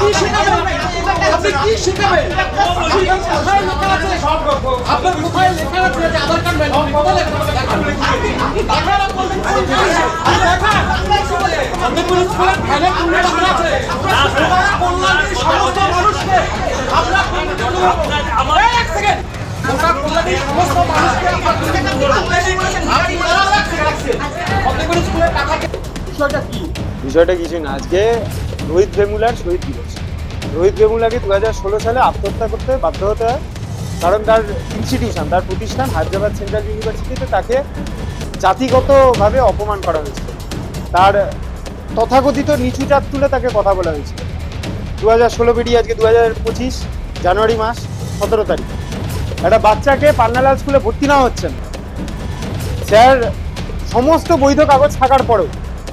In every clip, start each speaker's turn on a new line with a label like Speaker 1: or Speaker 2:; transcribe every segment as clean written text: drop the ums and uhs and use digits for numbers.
Speaker 1: কি শিখাবেন? আপনি কি শিখাবেন? আপনার কোথায় লেখা আছে যে আধার কার্ড ম্যান কোথায় লেখা আছে? আপনারা বলবেন আপনি পুলিশ বলেন ভ্যানে কোন টাকা আছে? আপনারা বললেন সমস্ত মানুষকে আপনারা আমার এক সেকেন্ড আপনারা বললেন সমস্ত মানুষকে
Speaker 2: বিষয়টা কিছুই না। আজকে রোহিত ভেমুলার শহীদ দিবস। রোহিত ভেমুলাকে 2016 সালে আত্মহত্যা করতে বাধ্য হতে হয়, কারণ তার ইনস্টিটিউশন, তার প্রতিষ্ঠান হায়দ্রাবাদ সেন্ট্রাল ইউনিভার্সিটিতে তাকে জাতিগতভাবে অপমান করা হয়েছিল। তার তথাকথিত নিচু জাত তুলে তাকে কথা বলা হয়েছিল। 2016 বেরিয়ে আজকে 2025 জানুয়ারি মাস 17 তারিখ একটা বাচ্চাকে পান্নালাল স্কুলে ভর্তি নেওয়া হচ্ছে না। স্যার সমস্ত বৈধ কাগজ থাকার পরেও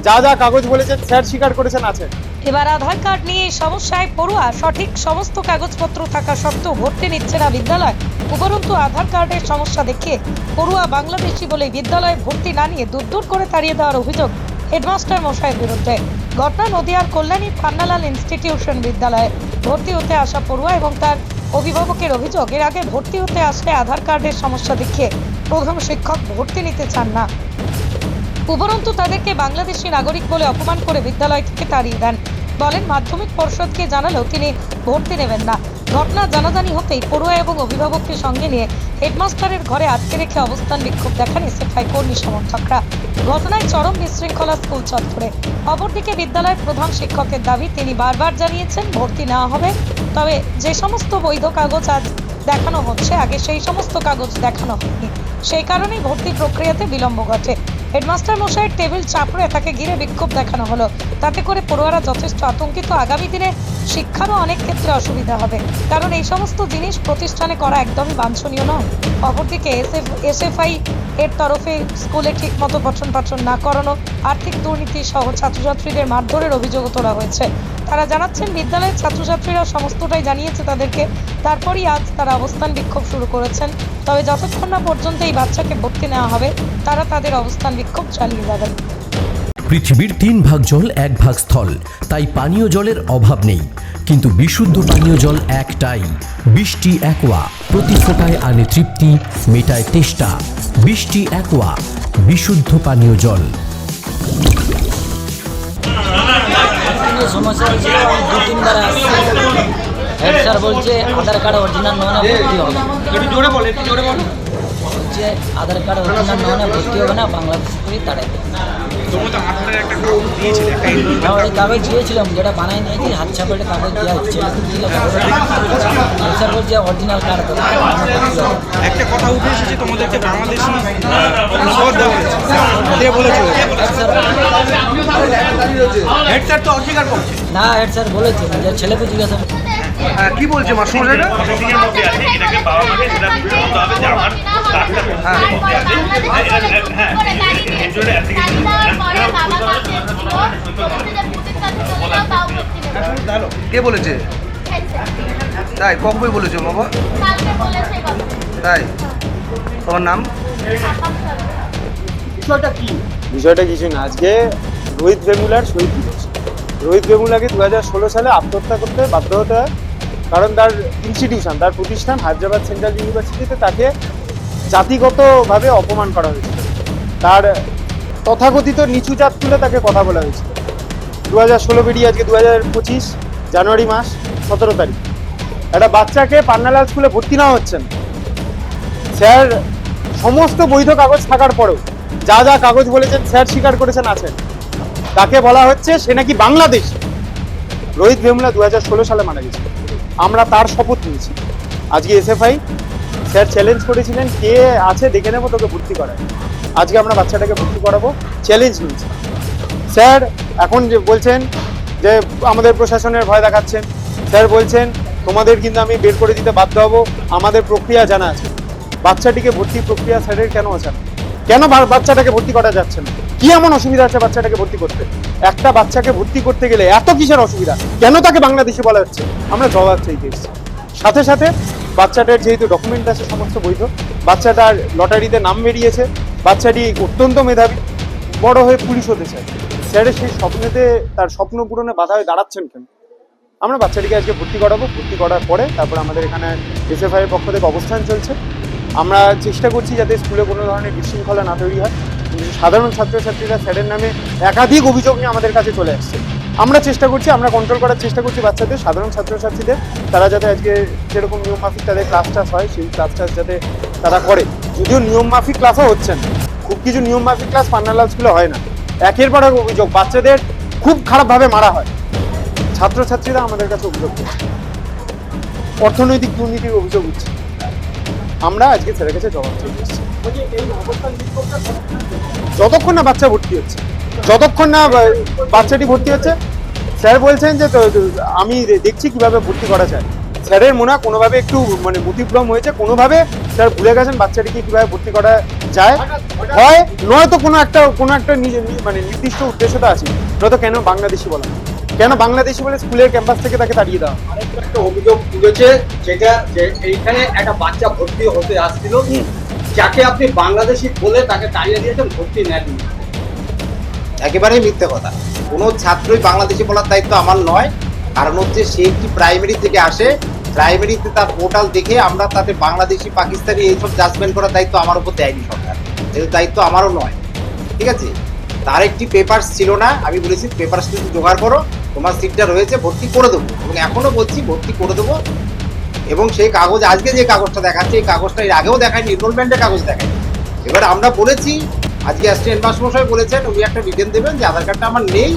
Speaker 2: যা যা কাগজ বলেছেন স্যার স্বীকার করেছেন আছেন।
Speaker 3: এবার আধার কার্ড নিয়ে সমস্যায় পড়ুয়া, সঠিক সমস্ত কাগজপত্র থাকা সত্ত্বেও ভর্তি নিচ্ছে না বিদ্যালয়। উপরন্তু আধার কার্ডের সমস্যা দেখিয়ে পড়ুয়া বাংলাদেশি বলে বিদ্যালয়ে ভর্তি না নিয়ে দূর করে তাড়িয়ে দেওয়ার অভিযোগ হেডমাস্টার মশাইয়ের বিরুদ্ধে। ঘটনা নদিয়ার কল্যাণী পান্নালাল ইনস্টিটিউশন বিদ্যালয়ে ভর্তি হতে আসা পড়ুয়া এবং তার অভিভাবকের অভিযোগ, এর আগে ভর্তি হতে আসলে আধার কার্ডের সমস্যা দেখিয়ে প্রধান শিক্ষক ভর্তি নিতে চান না। উপরন্তু তাদেরকে বাংলাদেশি নাগরিক বলে অপমান করে বিদ্যালয় থেকে তাড়িয়ে দেন। বলেন মাধ্যমিক পর্ষদকে জানালেও তিনি ভর্তি নেবেন না। ঘটনা জানাজানি হতেই পড়ুয়া এবং অভিভাবককে সঙ্গে নিয়ে হেডমাস্টারের ঘরে আটকে রেখে অবস্থান বিক্ষোভ দেখান এসএফআই কর্মী সমর্থকরা। ঘটনায় চরম বিশৃঙ্খলা স্কুল চত্বরে। অপরদিকে বিদ্যালয়ের প্রধান শিক্ষকের দাবি, তিনি বারবার জানিয়েছেন ভর্তি নেওয়া হবে, তবে যে সমস্ত বৈধ কাগজ আজ দেখানো হচ্ছে আগে সেই সমস্ত কাগজ দেখানো হয়নি, সেই কারণেই ভর্তি প্রক্রিয়াতে বিলম্ব ঘটে। হেডমাস্টার মশাইয়ের টেবিল চাপড়ে তাকে ঘিরে বিক্ষোভ দেখানো হলো, তাতে করে পড়ুয়ারা যথেষ্ট আতঙ্কিত। আগামী দিনে শিক্ষারও অনেক ক্ষেত্রে অসুবিধা হবে, কারণ এই সমস্ত জিনিস প্রতিষ্ঠানে করা একদমই বাঞ্ছনীয় নয়। অপরদিকে এসএফআই এর তরফে স্কুলে ঠিকমতো পঠন পাঠন না করানো, আর্থিক দুর্নীতি সহ ছাত্রছাত্রীদের মারধরের অভিযোগও তোলা হয়েছে। তারা জানাচ্ছেন বিদ্যালয়ের ছাত্রছাত্রীরা সমস্তটাই জানিয়েছে তাদেরকে, তারপরই আজ তারা অবস্থান বিক্ষোভ শুরু করেছেন। তবে যতক্ষণ না পর্যন্ত এই বাচ্চাকে ভর্তি নেওয়া হবে তারা তাদের অবস্থান বিক্ষোভ চালিয়ে যাবেন।
Speaker 4: পৃথিবীর 3 ভাগ জল 1 ভাগ স্থল, তাই পানীয় জলের অভাব নেই, কিন্তু বিশুদ্ধ পানীয় জল একটাই, বৃষ্টি অ্যাকোয়া। প্রতি ফোঁটায় আনে তৃপ্তি, মেটায় তেষ্টা। বৃষ্টি অ্যাকোয়া, বিশুদ্ধ পানীয় জল।
Speaker 5: সমস্যা হয়েছিল, আমি 2-3 বার আসছি। হেড স্যার বলছে আধার কার্ড অরিজিনাল নয় ভর্তি হবে। বলছে আধার কার্ড অরিজিনাল নয় ভর্তি হবে না, বাংলাদেশ থেকে তাড়াই ওই কাগজ দিয়েছিলাম, যেটা বানাই নিয়েছি হাত ছাপাটে কাগজ দেওয়া হচ্ছে। স্যার বলছে অরিজিনাল কার্ড
Speaker 6: একটা কথা উঠে এসেছে, তোমাদেরকে বাংলাদেশি শহর দেওয়া হয়েছে হেড স্যার তো অস্বীকার করছে
Speaker 5: না। হেড স্যার বলেছে যে ছেলেকে জিজ্ঞাসা
Speaker 6: কি বলছে মাস্টারমশাইরা? কে বলেছে? তাই কবে বলেছে বাবা? তাই তোমার নাম?
Speaker 2: বিষয়টা কিছুই না। আজকে রোহিত ভেমুলার শহীদ দিবস। রোহিত ভেমুলাকে 2016 সালে আত্মহত্যা করতে বাধ্য হতে হয়, কারণ তার ইনস্টিটিউশন, তার প্রতিষ্ঠান হায়দ্রাবাদ সেন্ট্রাল ইউনিভার্সিটিতে তাকে জাতিগতভাবে অপমান করা হয়েছিল। তার তথাকথিত নিচু জাত তুলে তাকে কথা বলা হয়েছিল। 2016 বেরিয়ে আজকে 2025 জানুয়ারি মাস 17 তারিখ একটা বাচ্চাকে পান্নালাল স্কুলে ভর্তি নেওয়া হচ্ছে না। স্যার সমস্ত বৈধ কাগজ থাকার পরেও যা যা কাগজ বলেছেন স্যার স্বীকার করেছেন আছেন। তাকে বলা হচ্ছে সে নাকি বাংলাদেশ। রোহিত ভেমুলা 2016 সালে মারা গেছে। আমরা তার শপথ নিয়েছি। আজকে এসএফআই স্যার চ্যালেঞ্জ করেছিলেন, কে আছে দেখে নেবো, তোকে ভর্তি করায়। আজকে আমরা বাচ্চাটাকে ভর্তি করাবো, চ্যালেঞ্জ নিয়েছি। স্যার এখন যে বলছেন যে আমাদের প্রশাসনের ভয় দেখাচ্ছেন, স্যার বলছেন তোমাদের কিন্তু আমি বের করে দিতে বাধ্য হব, আমাদের প্রক্রিয়া জানা আছে। বাচ্চাটিকে ভর্তি প্রক্রিয়া স্যারের কেন আছে না? কেন বাচ্চাটাকে ভর্তি করা যাচ্ছে না? কি এমন অসুবিধা আছে বাচ্চাটাকে ভর্তি করতে? একটা বাচ্চাকে ভর্তি করতে গেলে এত কিসের অসুবিধা? কেন তাকে বাংলাদেশি বলা হচ্ছে? আমরা জবাব চাইতে এসেছি। সাথে সাথে বাচ্চাটার যেহেতু ডকুমেন্ট আছে সমস্ত বৈধ, বাচ্চাটার লটারিতে নাম বেরিয়েছে, বাচ্চাটি অত্যন্ত মেধাবী, বড় হয়ে পুলিশ হতে চায়। স্যারের সেই স্বপ্নেতে তার স্বপ্ন পূরণে বাধা হয়ে দাঁড়াচ্ছেন কেন? আমরা বাচ্চাটিকে আজকে ভর্তি করাবো, ভর্তি করার পরে তারপর আমাদের এখানে এসএফআই এর পক্ষ থেকে অবস্থান চলছে। আমরা চেষ্টা করছি যাতে স্কুলে কোনো ধরনের বিশৃঙ্খলা না তৈরি হয়। কিন্তু সাধারণ ছাত্রছাত্রীরা স্যারের নামে একাধিক অভিযোগ নিয়ে আমাদের কাছে চলে আসছে। আমরা চেষ্টা করছি, আমরা কন্ট্রোল করার চেষ্টা করছি বাচ্চাদের, সাধারণ ছাত্রছাত্রীদের, তারা যাতে আজকে যেরকম নিয়মমাফিক তাদের ক্লাস টাস হয় সেই ক্লাস টাস যাতে তারা করে। যদিও নিয়মমাফিক ক্লাসও হচ্ছে না, খুব কিছু নিয়মমাফিক ক্লাস পান্নালাল স্কুলে হয় না। একের পর এক অভিযোগ, বাচ্চাদের খুব খারাপভাবে মারা হয়। ছাত্রছাত্রীরা আমাদের কাছে অভিযোগ করছে, অর্থনৈতিক দুর্নীতির অভিযোগ উঠছে। আমরা আজকে স্যারের কাছে জবাব চাইতে এসেছি। যতক্ষণ না বাচ্চা ভর্তি হচ্ছে, যতক্ষণ না বাচ্চাটি ভর্তি হচ্ছে, স্যার বলছেন যে আমি দেখছি কিভাবে ভর্তি করা যায়। স্যারের মনে হয় কোনোভাবে একটু মানে মতিভ্রম হয়েছে, কোনোভাবে স্যার ভুলে গেছেন বাচ্চাটিকে কিভাবে ভর্তি করা যায়। হয় নয়তো কোনো একটা মানে নির্দিষ্ট উদ্দেশ্যটা আছে, নয়তো কেন বাংলাদেশি বলা, কেন বাংলাদেশি বলে স্কুলের ক্যাম্পাস থেকে তাকে তাড়িয়ে দেওয়া।
Speaker 1: একটা অভিযোগ তুলেছে যেটা যে এইখানে একটা বাচ্চা ভর্তি হতে আসছিল, যাকে আপনি বাংলাদেশি বলে তাকে তাড়িয়ে দিয়েছেন, ভর্তি নেননি।
Speaker 7: একেবারেই মিথ্যে কথা। কোনো ছাত্রই বাংলাদেশি বলার দায়িত্ব আমার নয়। কারণ হচ্ছে সে একটি প্রাইমারি থেকে আসে, প্রাইমারিতে তার পোর্টাল দেখে আমরা তাতে বাংলাদেশি পাকিস্তানি এইসব জাজমেন্ট করার দায়িত্ব আমার উপর দেয়নি সরকার, এর দায়িত্ব আমারও নয়। ঠিক আছে, তার একটি পেপারস ছিল না, আমি বলেছি পেপারস কিন্তু জোগাড় করো, তোমার সিটটা রয়েছে, ভর্তি করে দেবো। এবং এখনো বলছি ভর্তি করে দেবো। এবং সেই কাগজ, আজকে যে কাগজটা দেখাচ্ছে, এই কাগজটা এর আগেও দেখায়নি, এনরোলমেন্টের কাগজ দেখায়নি। এবার আমরা বলেছি, আজকে অ্যাসিস্ট্যান্ট মাস্টারমশাই বলেছেন উনি একটা রিটেন দেবেন যে আধার কার্ডটা আমার নেই,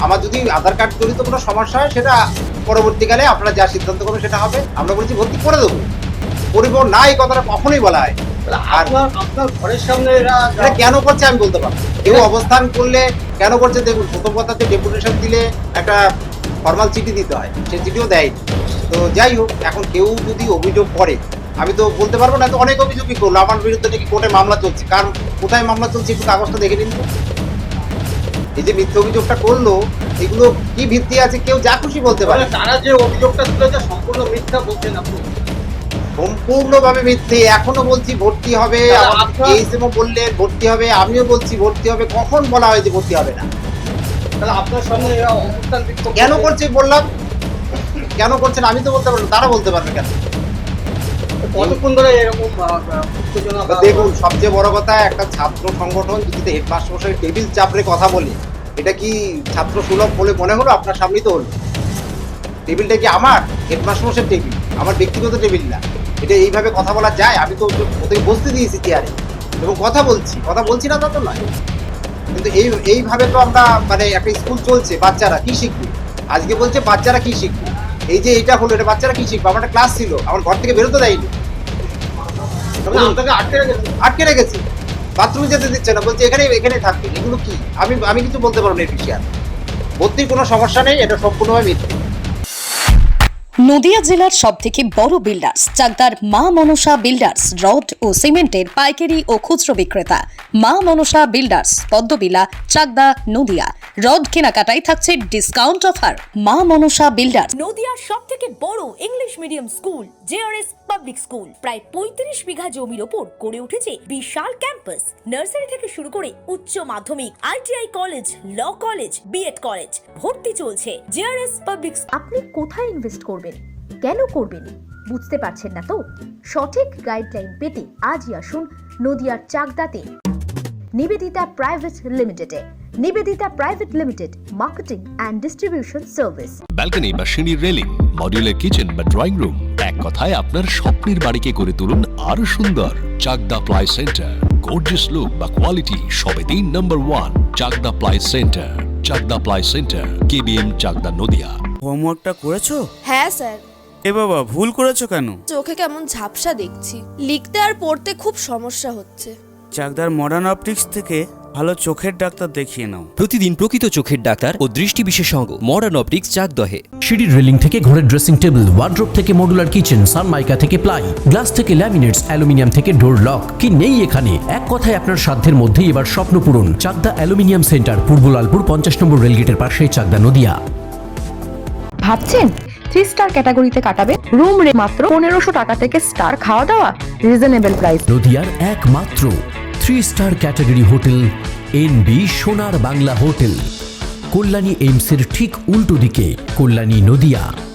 Speaker 7: আমার যদি আধার কার্ড জড়িত কোনো সমস্যা হয় সেটা পরবর্তীকালে আপনারা যা সিদ্ধান্ত করবেন সেটা হবে। আমরা বলেছি ভর্তি করে দেবো, করিব না, এই কথাটা কখনোই বলা হয়। আর
Speaker 1: আপনার ঘরের সামনে
Speaker 7: এটা কেন করছে আমি বলতে পারবো, কেউ অবস্থান করলে কেন করছে দেখুন। প্রথম কথা হচ্ছে ডেপুটেশন দিলে একটা ফর্মাল চিঠি দিতে হয়, সেই চিঠিও দেয়নি। তো যাই হোক, এখন কেউ যদি অভিযোগ করে আমি তো বলতে পারবো না, তো অনেক অভিযোগই করলো আমার বিরুদ্ধে নাকি কোর্টে মামলা চলছে। কারণ কোথায় মামলা চলছে একটু কাগজটা দেখে নিন তো। এই যে মিথ্যে অভিযোগটা করলো, এগুলো কি ভিত্তি আছে কেউ যা খুশি বলতে পারে।
Speaker 1: তারা যে অভিযোগটা তুলেছে সম্পূর্ণ মিথ্যা বলছেন আপনি।
Speaker 7: সম্পূর্ণভাবে মিথ্যে। এখনো বলছি ভর্তি হবে, এইচএমও বললেন ভর্তি হবে, আমিও বলছি ভর্তি হবে। কখন বলা হয় যে ভর্তি হবে না?
Speaker 1: তাহলে আপনার সামনে এরা অবস্থান বিক্ষোভ
Speaker 7: কেন করছে বললাম, কেন করছেন আমি তো বলতে পারবো, তারা বলতে পারবে কেন।
Speaker 1: কতক্ষণ ধরে এরকম উত্তেজনা?
Speaker 7: দেখুন, সবচেয়ে বড় কথা, একটা ছাত্র সংগঠন যদি হেডমাস্টার মশাই টেবিল চাপড়ে কথা বলে, এটা কি ছাত্র সুলভ বলে মনে হলো? আপনার সামনেই তো হলো। টেবিলটা কি আমার হেডমাস্টার মশাই টেবিল, আমার ব্যক্তিগত টেবিল না। এটা এইভাবে কথা বলা যায়? আমি তো ওদেরকে বসতে দিয়েছি চেয়ারে এবং কথা বলছি না তা তো নয়। কিন্তু এইভাবে তো আমরা মানে একটা স্কুল চলছে, বাচ্চারা কি শিখবে? আজকে বলছে বাচ্চারা কি শিখবে, এই যে এটা হলো, এটা বাচ্চারা কি শিখবে? আমার একটা ক্লাস ছিল, আমার ঘর থেকে বেরোতে দেয়নি,
Speaker 1: আপনাকে
Speaker 7: আটকে রেখেছি, বাথরুমে যেতে দিচ্ছে না, বলছে এখানে থাকবে। এগুলো কি? আমি কিছু বলতে পারবো না এই বিষয়ে। ভর্তির কোনো সমস্যা নেই, এটা সম্পূর্ণভাবে মিথ্যে।
Speaker 3: নদিয়া জেলার সবথেকে বড় বিল্ডার্স চাকদার মা মনসা বিল্ডার্স, রড ও সিমেন্টের পাইকারি ও খুচরো বিক্রেতা। মা মনসা বিল্ডার্স, পদ্মবিলা, চাকদা, নদিয়া। রড কেনাকাটায় থাকছে ডিসকাউন্ট অফার। মা মনসা বিল্ডার্স।
Speaker 8: নদিয়ার সবথেকে বড় English medium school JRS public school, প্রায় 35 বিঘা জমির ওপর গড়ে উঠেছে বিশাল ক্যাম্পাস। নার্সারি থেকে শুরু করে উচ্চ মাধ্যমিক, ITI college, law college, BEd college, ভর্তি চলছে। JRS public.
Speaker 9: আপনি কোথায় ইনভেস্ট করবেন, কেন করবেন বুঝতে পারছেন না তো? সঠিক গাইডলাইন পেতে আজই আসুন নদিয়ার চাকদাতে নিবেদিতা প্রাইভেট লিমিটেডে। Nivedita private limited, marketing and distribution service.
Speaker 10: Balcony বা সিঁড়ির রেলিং, মডিউলার কিচেন বা ড্রয়িং রুম, এক কথায় আপনার স্বপ্নের বাড়িকে করে তুলুন আরো সুন্দর। Chakdah ply centre, gorgeous look বা কোয়ালিটি সবে 3 number 1 Chakdah ply centre. Chakdah ply centre, KBM, Chakdah, Nadia.
Speaker 6: হোমওয়ার্কটা করেছো?
Speaker 8: হ্যাঁ স্যার।
Speaker 6: এ বাবা, ভুল করেছো কেন?
Speaker 8: চোখে কেমন ঝাপসা দেখছি, লিখতে আর পড়তে খুব সমস্যা হচ্ছে।
Speaker 6: চাকদার মডার্ন অপটিক্স থেকে ভালো চোখের ডাক্তার দেখিয়ে নাও।
Speaker 4: প্রতিদিন প্রকৃত চোখের ডাক্তার ও দৃষ্টি বিশেষজ্ঞ মডার্ন অপটিক্স চাকদহে। সিঁড়ির রেলিং থেকে ঘরের ড্রেসিং টেবিল, ওয়ার্ড্রোব থেকে মডুলার কিচেন, সানমাইকা থেকে প্লাই, গ্লাস থেকে ল্যামিনেটস, অ্যালুমিনিয়াম থেকে ডোর লক, কি নেই এখানে? এক কথায় আপনার সাধ্যের মধ্যেই এবার স্বপ্ন পূরণ। চাকদা অ্যালুমিনিয়াম সেন্টার, পূর্ব লালপুর 50 নম্বর রেলগেটের পাশে, চাকদা, নদিয়া।
Speaker 9: ভাবছেন 3 স্টার ক্যাটাগরিতে কাটাবে? রুম রে মাত্র 1500 টাকা থেকে স্টার, খাওয়া দাওয়া রিজনেবল প্রাইস।
Speaker 4: নদিয়ার একমাত্র 3 স্টার ক্যাটাগরি হোটেল এনবি সোনার বাংলা হোটেল। কল্যাণী এইমসের ঠিক উল্টো দিকে, কল্যাণী নদিয়া।